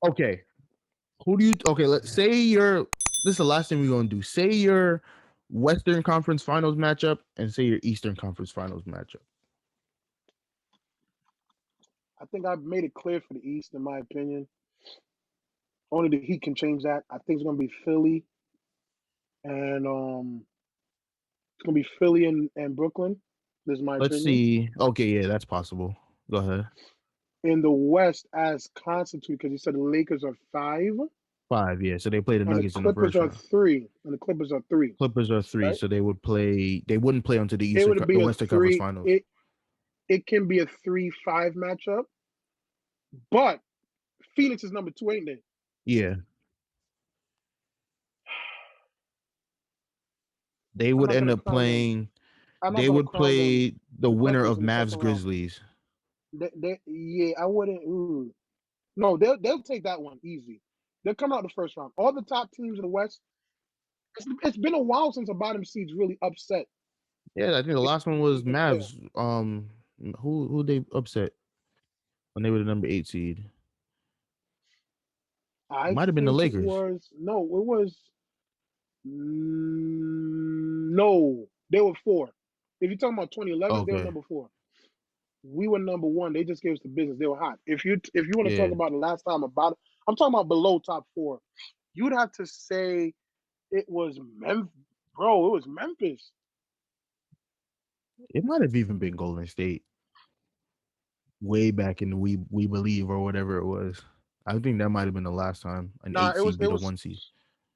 Okay. Who do you? Okay, let's say your. This is the last thing we're gonna do. Say your Western Conference Finals matchup and say your Eastern Conference Finals matchup. I think I've made it clear for the East, in my opinion. Only the Heat can change that. I think it's gonna be Philly and it's gonna be Philly and Brooklyn. This is my Let's opinion. see. Okay, yeah, that's possible. Go ahead. In the West, as constitute, because you said the Lakers are 5 Five, yeah. So they play the and the Nuggets in the Clippers first are round. 3, and the Clippers are 3, Clippers are three, right? so they would play. They wouldn't play until It would The be a Western Conference 3. Finals. It can be a 3-5 matchup, but Phoenix is number 2, ain't they? Yeah, they I'm would not end gonna up crown them. playing. I'm not They gonna would crown them play the the winner Clippers of in the Mavs second round. Grizzlies. Yeah, I wouldn't. No, they'll take that one easy. They'll come out the first round. All the top teams in the West. It's been a while since a bottom seed's really upset. Yeah, I think the last one In was the playoff. Mavs. Who they upset when they were the number 8 seed? It I might have been the think it Lakers. was no. It was no. They were 4. If you're talking about 2011, they were Okay, number 4. We were number 1. They just gave us the business. They were hot. If you want to talk yeah, about the last time about, I'm talking about below top 4. You'd have to say it was Memphis, bro. It was Memphis. it might have even been Golden State way back in the we believe or whatever it was. I think that might have been the last time an Nah, 8 it was seed it beat a was 1 seed.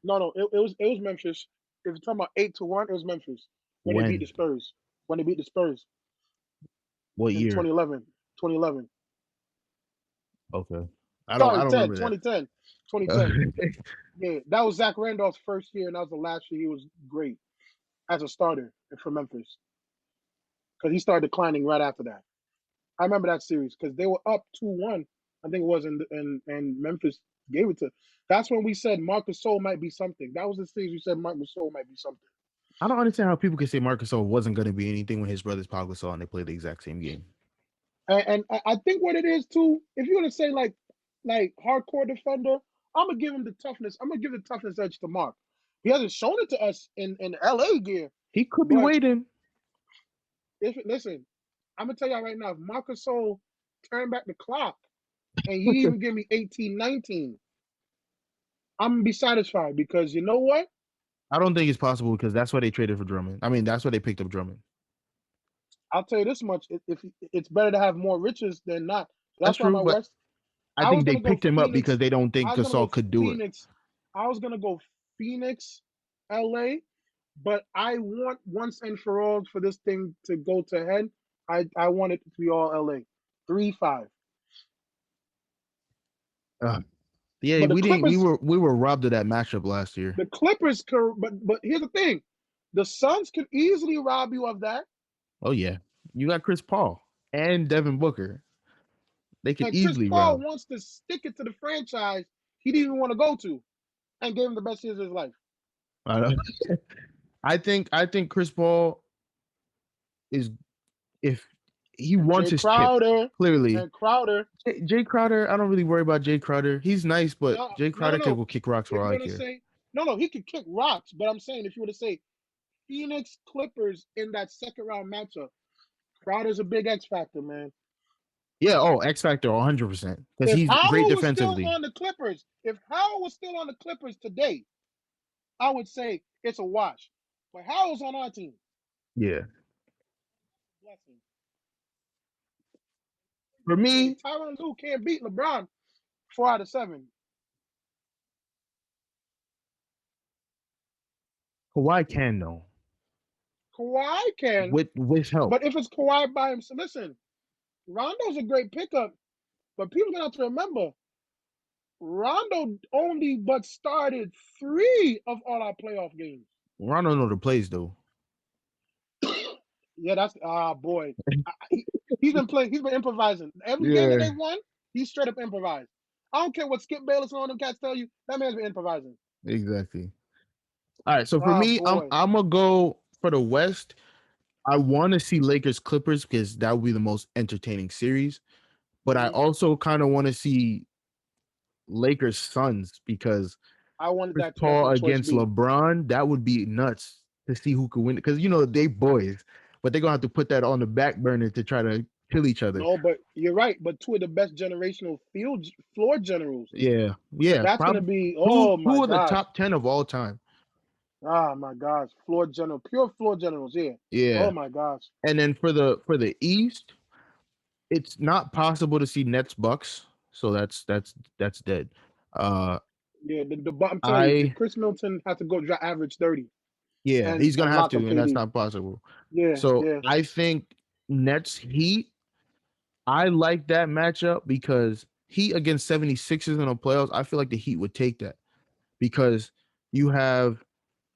no. It was Memphis. If you're talking about 8-1, it was Memphis when they beat the When? Spurs. When they beat the Spurs What in year? 2011. 2011. Okay, I don't. I Sorry, don't 10, remember that. 2010. 2010. Yeah, that was Zach Randolph's first year, and that was the last year he was great as a starter for Memphis because he started declining right after that. I remember that series because they were up 2-1. I think it was and Memphis gave it to. That's when we said Marcus Sol might be something. That was the series we said Marcus Sol might be something. I don't understand how people could say Marcus Gasol wasn't going to be anything when his brother's Pau Gasol and they played the exact same game. And I think what it is too, if you're gonna say like hardcore defender, I'm gonna give him the toughness. I'm gonna give the toughness edge to Mark. He hasn't shown it to us in LA gear, He could be but waiting. if listen, I'm gonna tell y'all right now, if Marcus Sol turn back the clock and you even give me 18, 19, I'm gonna be satisfied because you know what? I don't think it's possible because that's why they traded for Drummond. I mean, that's why they picked up Drummond. I'll tell you this much: if it's better to have more riches than not. That's That's why true, my but West. I I was think they gonna go picked him up because Phoenix. they don't I think was gonna go Gasol could do it. Phoenix. I was gonna go Phoenix, LA, but I want once and for all for this thing to go to head. I want it to be all LA, 3-5. Uh, yeah, But the we didn't. We Clippers, were robbed of that matchup last year. the Clippers, but here's the thing: the Suns could easily rob you of that, Oh yeah, you got Chris Paul and Devin Booker. They could and Chris easily Paul rob. wants to stick it to the franchise he didn't even want to go to, and gave him the best years of his life. I, don't- I think Chris Paul is if he And wants Jay his chip Crowder clearly. and Crowder. Jay Crowder, I don't really worry about Jay Crowder. He's nice, but No, Jay no, no, Crowder could no. go kick rocks for If all you I want to care. say no, he could kick rocks. But I'm saying if you were to say Phoenix Clippers in that second round matchup, Crowder's a big X factor, man. Yeah, oh, X Factor 100% because If he's great Howell was still defensively. on the Clippers, if Howell was still on the Clippers today, I would say it's a wash. But Howell's on our team. Yeah. Blessing. For Hey, me, Tyronn Lue can't beat LeBron 4 out of 7. Kawhi can though. Kawhi can, With help. but if it's Kawhi by himself, listen, Rondo's a great pickup, but people gonna have to remember Rondo only but started 3 of all our playoff games. Rondo know the plays though. Yeah, that's boy. He's been playing. He's been improvising. Every game that Yeah, they won, he's straight up improvised. I don't care what Skip Bayless and all them cats tell you. That man's been improvising. exactly. All right, so for Ah me, boy. I'm gonna go for the West. I want to see Lakers Clippers because that would be the most entertaining series. But I Mm-hmm. also kind of want to see Lakers Suns because I wanted Chris that to Paul choice against be. LeBron, that would be nuts to see who could win. Because they boys, but they're gonna have to put that on the back burner to try to kill each other. No, but you're right. But two of the best generational field floor generals. Yeah, So yeah. that's gonna Probably be. two Oh my two of the gosh. top 10 of all time. Ah my gosh. Floor general, pure floor generals. Yeah. Oh Yeah, my gosh. and then for the East, it's not possible to see Nets Bucks, so that's dead. Uh, Yeah. I'm telling you, the I Chris Milton had to go average 30 Yeah, he's gonna and have lock up to, and that's KD. not possible. Yeah. So Yeah. I think Nets Heat. I like that matchup because Heat against 76ers in the playoffs. I feel like the Heat would take that because you have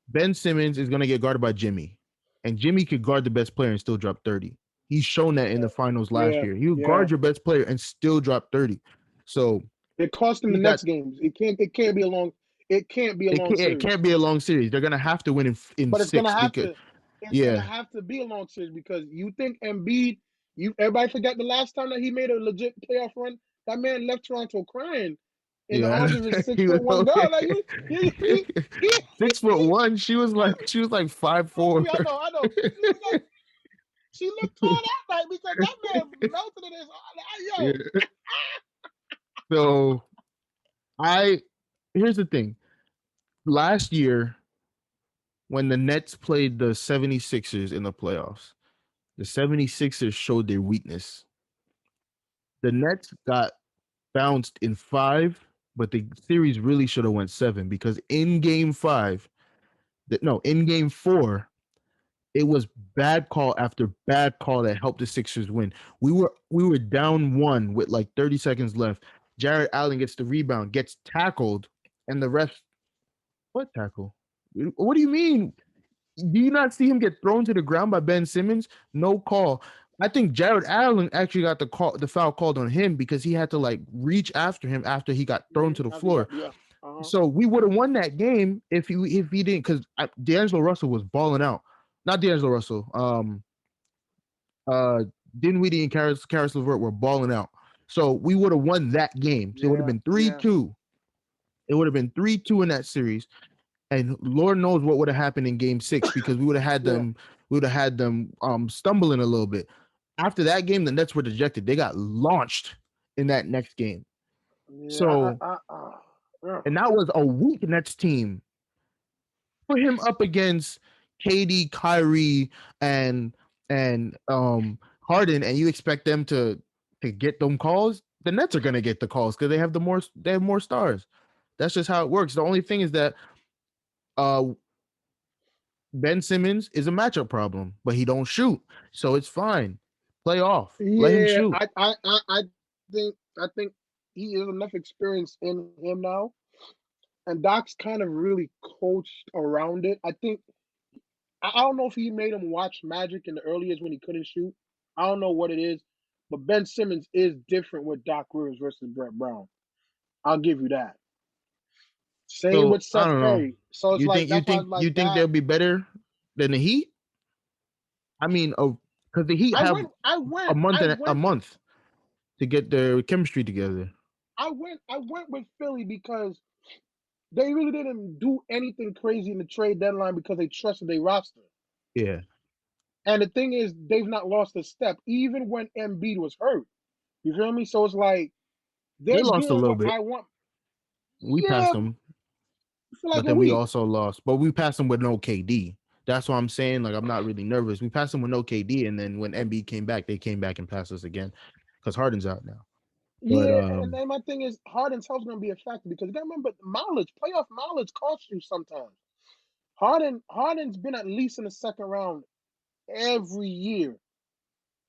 Ben Simmons is gonna get guarded by Jimmy, and Jimmy could guard the best player and still drop 30. He's shown that in the finals last Yeah. year. He would Yeah. guard your best player and still drop 30. So It cost him the he got next games. It can't. It can't be a long. It can't be a it. long Can't, it can't series. be a long series. They're gonna have to win in But it's gonna six have because to. It's gonna yeah, have to be a long series because you think Embiid. You everybody forgot the last time that he made a legit playoff run. That man left Toronto crying in the yeah. arms of his six he was foot one girl. Like he, 6'1". She was like 5'4". I know, I know. She was like, she looked tall that night because that man melted in his. Yeah. Yo, So I here's the thing. Last year, when the Nets played the 76ers in the playoffs, the 76ers showed their weakness. The Nets got bounced in five, but the series really should have went seven because in game five, no, in game four, it was bad call after bad call that helped the Sixers win. We were down one with like 30 seconds left. Jared Allen gets the rebound, gets tackled, and the ref, what tackle? What do you mean? Do you not see him get thrown to the ground by Ben Simmons? No call. I think Jared Allen actually got the foul called on him because he had to like reach after him after he got thrown to the after he got floor. yeah. Uh huh. So we would have won that game if he didn't because D'Angelo Russell was balling out. Not D'Angelo Russell. Uh, Dinwiddie and Karis LeVert were balling out. So we would have won that game. So it would have Yeah. been three Yeah. two. It would have been 3-2 in that series. And Lord knows what would have happened in game six because we would have had Yeah. them, stumbling a little bit. After that game, the Nets were dejected. They got launched in that next game. Yeah. So, Yeah. and that was a weak Nets team. Put him up against KD, Kyrie, and Harden, and you expect them to get them calls? The Nets are gonna get the calls because they have more stars. That's just how it works. The only thing is that uh Ben Simmons is a matchup problem, but he don't shoot, so it's fine. Play off, let him Yeah, shoot. I think he has enough experience in him now, and Doc's kind of really coached around it. I don't know if he made him watch Magic in the early years when he couldn't shoot. I don't know what it is, but Ben Simmons is different with Doc Rivers versus Brett Brown. I'll give you that. Same So with I Seth don't know. Curry. So it's You like think you that's why I think was you like think that. they'll be better than the Heat? I mean, because the Heat I have went, I a went, month I and a went, month to get their chemistry together. I went with Philly because they really didn't do anything crazy in the trade deadline because they trusted their roster. Yeah, And the thing is, they've not lost a step, even when Embiid was hurt. You feel me? So it's like they they're lost a doing little what bit. I want. We passed Yeah, them, for like but a then we week. also lost. But we passed them with no KD. That's why I'm saying like I'm not really nervous. We passed them with no KD, and then when MB came back, they came back and passed us again because Harden's out now. But Yeah, and then my thing is Harden's health's gonna be a factor because you gotta remember mileage, playoff mileage costs you sometimes. Harden's been at least in the second round every year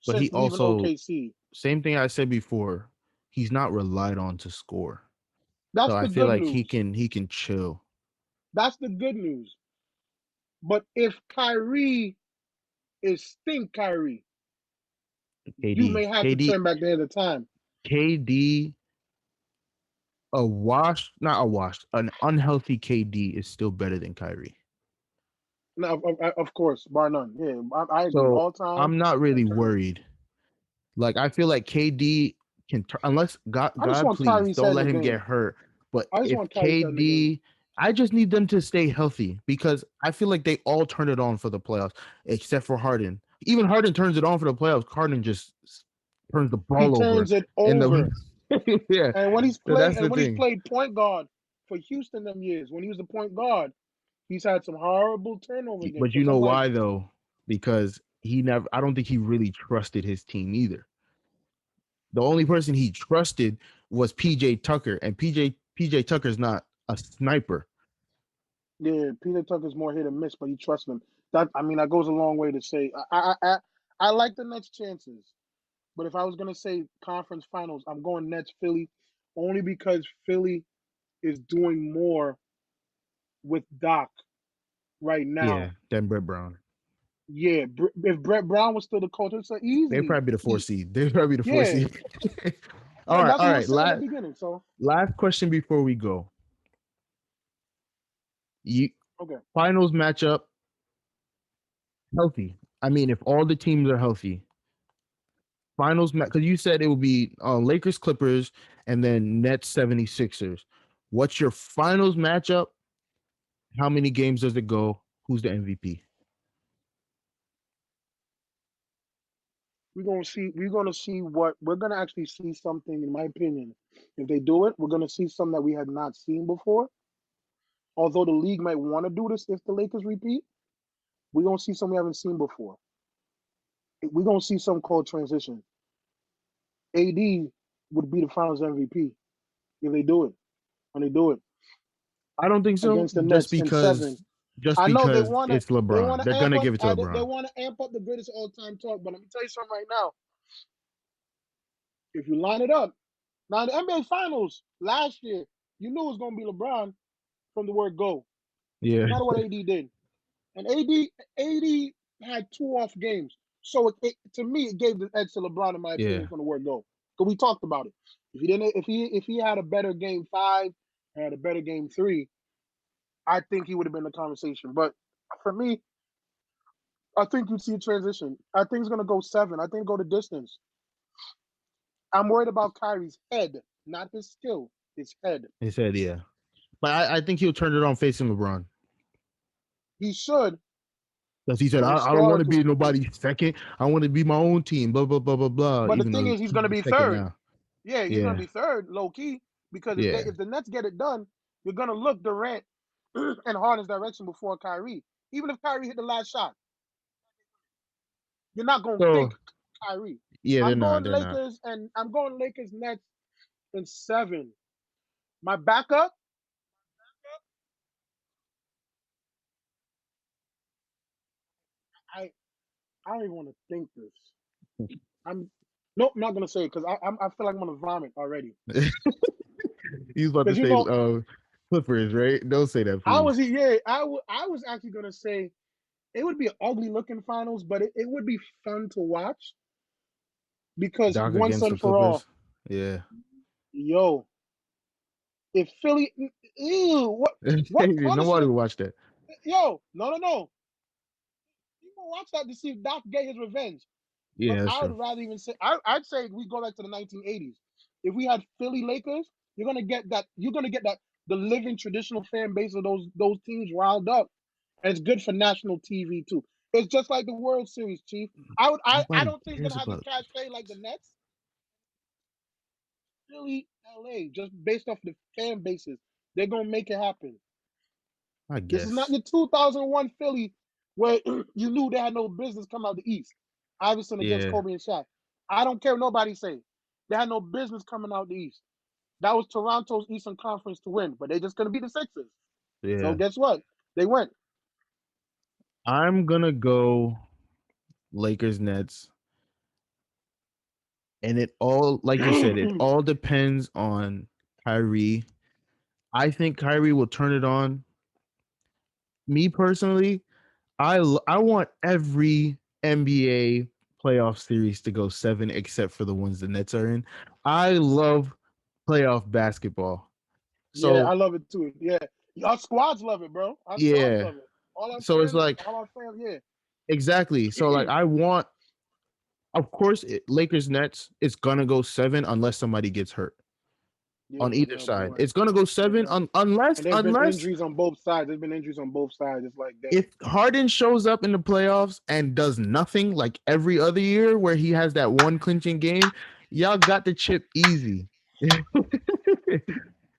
he since leaving also, OKC. same thing I said before. He's not relied on to score, so That's I the feel good like he news. can he can chill. That's the good news. But if Kyrie is stink Kyrie, you may KD, have to KD, turn back the end of time. KD, not a washed, an unhealthy KD is still better than Kyrie. No, of course, bar none. Yeah, I agree. So All time I'm not really and tournament. worried. Like I feel like KD can, unless God, I just God, want please Kyrie's head don't in the let him get game. hurt. But I just if want Kyrie to end the game. I just need them to stay healthy because I feel like they all turn it on for the playoffs, except for Harden. Even Harden turns it on for the playoffs. Harden just turns the He ball over turns it in the over. yeah. And So that's the when he's thing. played point guard for Houston them years, when he was the point guard, he's had some horrible turnover games. But So you I'm know like, why though? Because he never. I don't think he really trusted his team either. The only person he trusted was PJ Tucker, and PJ Tucker's not a sniper. yeah, Peter Tucker's more hit and miss, but he trusts him. That I mean, that goes a long way to say I like the Nets' chances. But if I was gonna say conference finals, I'm going Nets Philly, only because Philly is doing more with Doc right Yeah, now. then Brett Brown. Yeah, if Brett Brown was still the coach, it's an They'd easily probably be the four sweep. seed. They'd probably be the four Yeah, seed. All right, that's all what we were right. saying at the beginning. So Last question before we go. You okay, finals matchup healthy. I mean, if all the teams are healthy, finals match because you said it would be Lakers Clippers and then Nets 76ers. What's your finals matchup? How many games does it go? Who's the MVP? we're gonna see what we're gonna actually see something. In my opinion, if they do it, we're gonna see something that we had not seen before. Although the league might want to do this if the Lakers repeat, we're gonna see something we haven't seen before. We're gonna see something called transition. AD would be the Finals MVP if they do it. When they do it I don't think so. against the Nets in seven, Just I know because it's they LeBron. wanna They're amp gonna up give it to they LeBron. want to amp up the greatest all time talk. But let me tell you something right now. If you line it up now, the NBA Finals last year, you knew it was gonna be LeBron from the word go, Yeah. no matter what AD did. And AD had two off games, so to me it gave the edge to LeBron in my opinion Yeah. from the word go. Because we talked about it. If he didn't, if he had a better game five, had a better game three, I think he would have been the conversation. But for me, I think you'd see a transition. I think it's gonna go seven. I think go the distance. I'm worried about Kyrie's head, not his skill, his head. He said yeah. But I think he'll turn it on facing LeBron. He should, Because he said, but I don't want to be historically, nobody's second. I want to be my own team. Blah blah blah blah blah. but the Even thing though is, he's he's gonna the be second third. now. Yeah, he's gonna Yeah. be third, low key, because Yeah. if the Nets get it done, you're gonna look Durant and Harden's direction before Kyrie. Even if Kyrie hit the last shot, you're not gonna think So Kyrie. yeah, they're I'm not. going They're not. Lakers, and I'm going Lakers Nets in seven. My backup, I I don't even want to think this. I'm nope, not gonna say it because I feel like I'm gonna vomit already. He's about to Because say Clippers, right? Don't say that, I please. was yeah I was actually gonna say it would be an ugly looking finals, but it would be fun to watch because Doc once against the and for all, Clippers. Yeah. yo, if Philly, ew, what Nobody honestly, will watch that. yo, no, you gonna watch that to see if Doc get his revenge. But Yeah, that's I true. would rather even say I'd say we go back to the 1980s. If we had Philly Lakers, you're gonna get that. You're gonna get that the living traditional fan base of those teams riled up, and it's good for national TV too. It's just like the World Series, Chief. I Nobody don't think it's cares gonna have the about cachet like the Nets. Philly, LA, just based off the fan bases, they're gonna make it happen. I This is not guess. the 2001 Philly where you knew they had no business coming out the East. Iverson against Yeah. Kobe and Shaq. I don't care what nobody say. They had no business coming out the East. That was Toronto's Eastern Conference to win, but they just gonna be the Sixers. So Yeah. guess what? They went. I'm gonna go Lakers Nets. And it all, like you said, it all depends on Kyrie. I think Kyrie will turn it on. Me personally, I want every NBA playoff series to go seven, except for the ones the Nets are in. I love playoff basketball. Yeah, So I love it too. Yeah. Our squads love it, bro. Our squads yeah, love it. so it's like All our fans, yeah. exactly. So like I want, of course, Lakers Nets. It's gonna go seven unless somebody gets hurt. on either Oh side. boy. It's gonna go seven Yeah. unless And there's been injuries on both sides. There's been injuries on both sides. It's like, damn. if Harden shows up in the playoffs and does nothing like every other year where he has that one clinching game, y'all got the chip easy.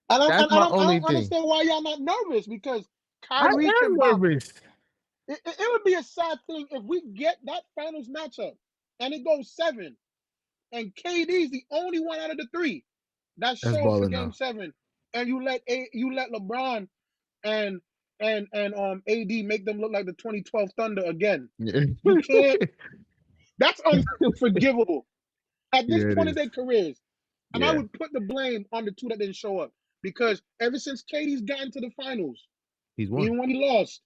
That's my I only don't thing. understand why y'all not nervous because I Kyrie can am box. nervous. It would be a sad thing if we get that finals matchup and it goes seven and KD's the only one out of the three that That's show up for balling game now. seven and you let LeBron and and AD make them look like the 2012 Thunder again. Yeah. You can't. That's unforgivable at this Yeah, it point in is. their careers. And I Yeah, would put the blame on the two that didn't show up because ever since KD's gotten to the finals, he's won. even when he lost,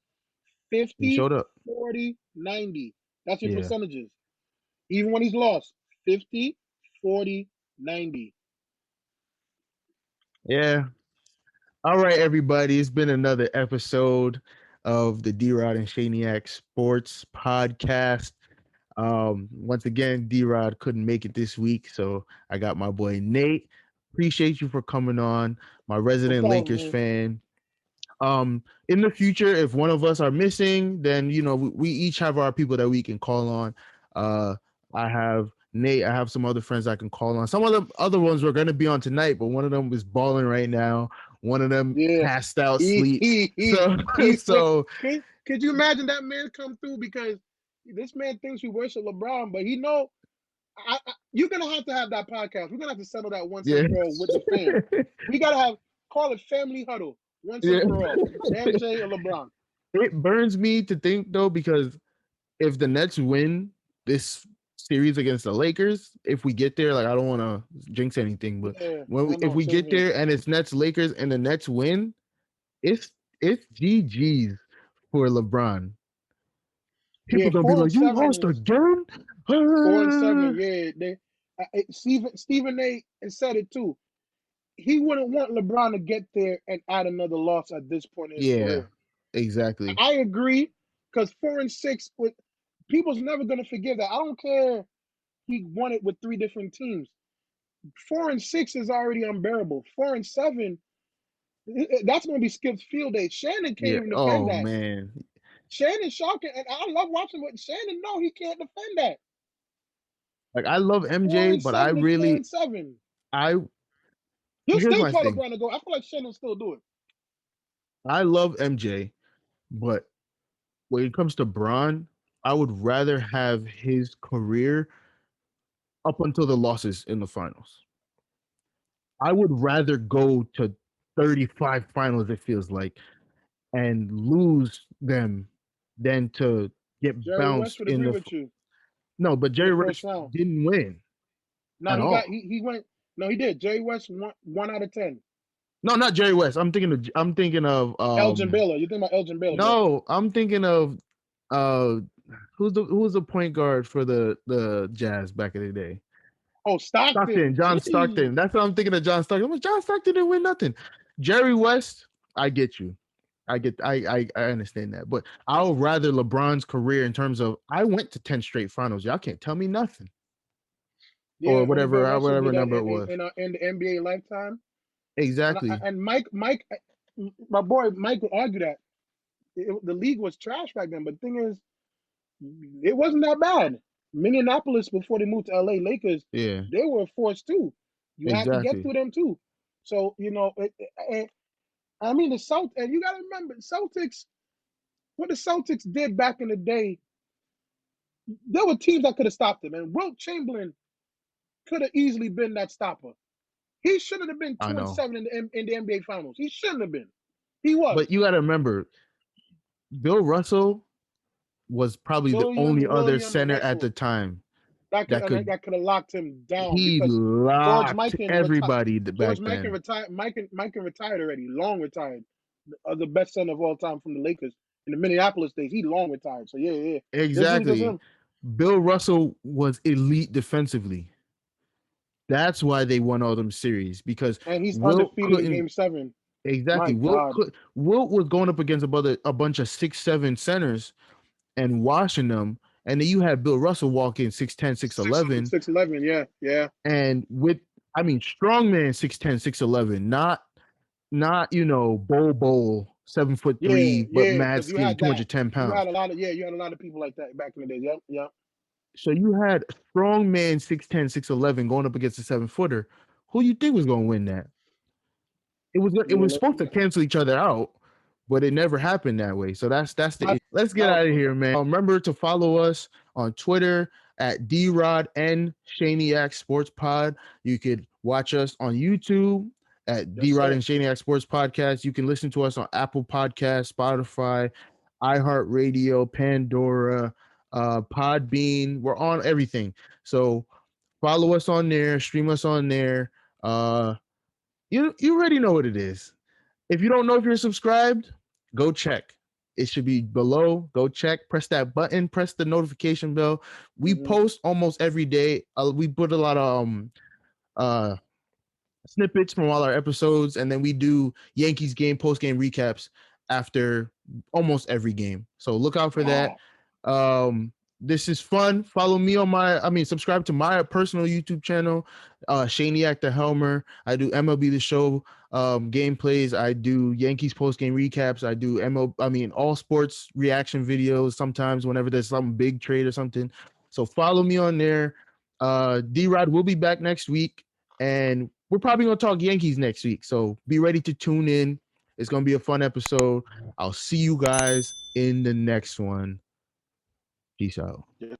He 50, showed up. 40, 90. That's your Yeah. percentages. Even when he's lost, 50, 40, 90. Yeah. All right, everybody. It's been another episode of the D Rod and Shaniac Sports Podcast. Once again, D Rod couldn't make it this week, so I got my boy Nate. Appreciate you for coming on, my No resident problem, Lakers man. fan. In the future, if one of us are missing, then we each have our people that we can call on. Uh, I have Nate. I have some other friends I can call on. Some of the other ones were going to be on tonight, but one of them is balling right now. One of them Yeah. passed out sleep. So He went. so Could you imagine that man come through because this man thinks we worship LeBron, but he know you're gonna have to have that podcast. We're gonna have to settle that once and yeah. for all with the fans. We gotta have call it family huddle once and Yeah. for all. MJ or LeBron. It burns me to think though, because if the Nets win this series against the Lakers, if we get there, like I don't want to jinx anything, but Yeah, when I if know. we Same get here. there and it's Nets Lakers and the Nets win, it's GG's for LeBron. Yeah, People gonna be four and like, "You seven lost is again." 4 and 7. Yeah, they. Stephen A. said it too. He wouldn't want LeBron to get there and add another loss at this point in his Yeah, career. exactly. I agree because 4 and 6 with people's never gonna forgive that. I don't care. He won it with three different teams. 4 and 6 is already unbearable. 4 and 7, that's gonna be Skip's field day. Shannon can't Yeah. even defend Oh that. man. Shannon shocking, and I love watching what Shannon know he can't defend that. Like I love Four MJ, and but I seven is four really and seven. I He'll here's still my tell thing. LeBron to go. I feel like Shannon still do it. I love MJ, but when it comes to Braun, I would rather have his career up until the losses in the finals. I would rather go to 35 finals, it feels like, and lose them than to get Jerry West bounced would in agree the. with you No, but in the Jerry first Rice round. didn't win No, at all. he went. No, he did. Jerry West one out of 10. No, not Jerry West. I'm thinking of Elgin Baylor. You think about Elgin Baylor, bro? no, I'm thinking of uh who's the point guard for the Jazz back in the day? Oh, Stockton, Stockton. John Jeez. Stockton. That's what I'm thinking of. John Stockton. Well, John Stockton didn't win nothing. Jerry West, I get you. I understand that. But I'll rather LeBron's career in terms of I went to 10 straight finals. Y'all can't tell me nothing. Or Yeah, only Bill Russell whatever did that number it was. in the NBA lifetime. Exactly. And Mike, my boy Mike would argue that the league was trash back then. But the thing is, it wasn't that bad. Minneapolis before they moved to LA, Lakers, Yeah, they were a force too. You had to get exactly. through them too. So I mean the Celtics, and you got to remember Celtics. What the Celtics did back in the day, there were teams that could have stopped them, and Wilt Chamberlain could have easily been that stopper. He shouldn't have been I two and know. seven in the NBA Finals. He shouldn't have been. He was. But you gotta remember, Bill Russell was probably the only other William center at the Russell. time that could That could have locked him down he because George locked Mikan retired. everybody George back Mikan then. retired. Mikan retired already. Long retired. The best center of all time from the Lakers in the Minneapolis days. He long retired. So yeah. This really just Exactly. him. Bill Russell was elite defensively. That's why they won all them series because And he's Wilt undefeated in couldn't. Game 7. Exactly. My God. Wilt was going up against a bunch of 6'7" centers and washing them. And then you had Bill Russell walk in 6'10", 6'11", 6'11". Yeah. and with I mean, strongman 6'10", 6'11", not bowl 7 foot Yeah, 3, but yeah, mad because you skinny, had that. 210 You pounds. had a lot of you had a lot of people like that back in the day. Yep, yep. So you had strongman 6'10", 6'11" going up against a 7 footer. Who you think was going to win that? It was Yeah, supposed to cancel each other out, but it never happened that way. So that's the that issue. Let's get that was out of fucked here, up. man. Remember to follow us on Twitter at drod and Shaniac Sports Pod. You could watch us on YouTube at Yes, drod and sir. Shaniac Sports Podcast. You can listen to us on Apple Podcasts, Spotify, iHeartRadio, Pandora, Podbean. We're on everything. So follow us on there, stream us on there. Uh, you already know what it is. If you don't know if you're subscribed, go check. It should be below. Go check. Press that button. Press the notification bell. We Hmm. post almost every day. We put a lot of uh snippets from all our episodes, and then we do Yankees game post game recaps after almost every game. So look out for that. This is fun. Follow me on subscribe to my personal YouTube channel, Shaniac the Helmer. I do MLB the Show gameplays. I do Yankees post game recaps. I do all sports reaction videos. Sometimes whenever there's some big trade or something. So follow me on there. D Rod will be back next week, and we're probably gonna talk Yankees next week. So be ready to tune in. It's gonna be a fun episode. I'll see you guys in the next one. Peace out. Yes,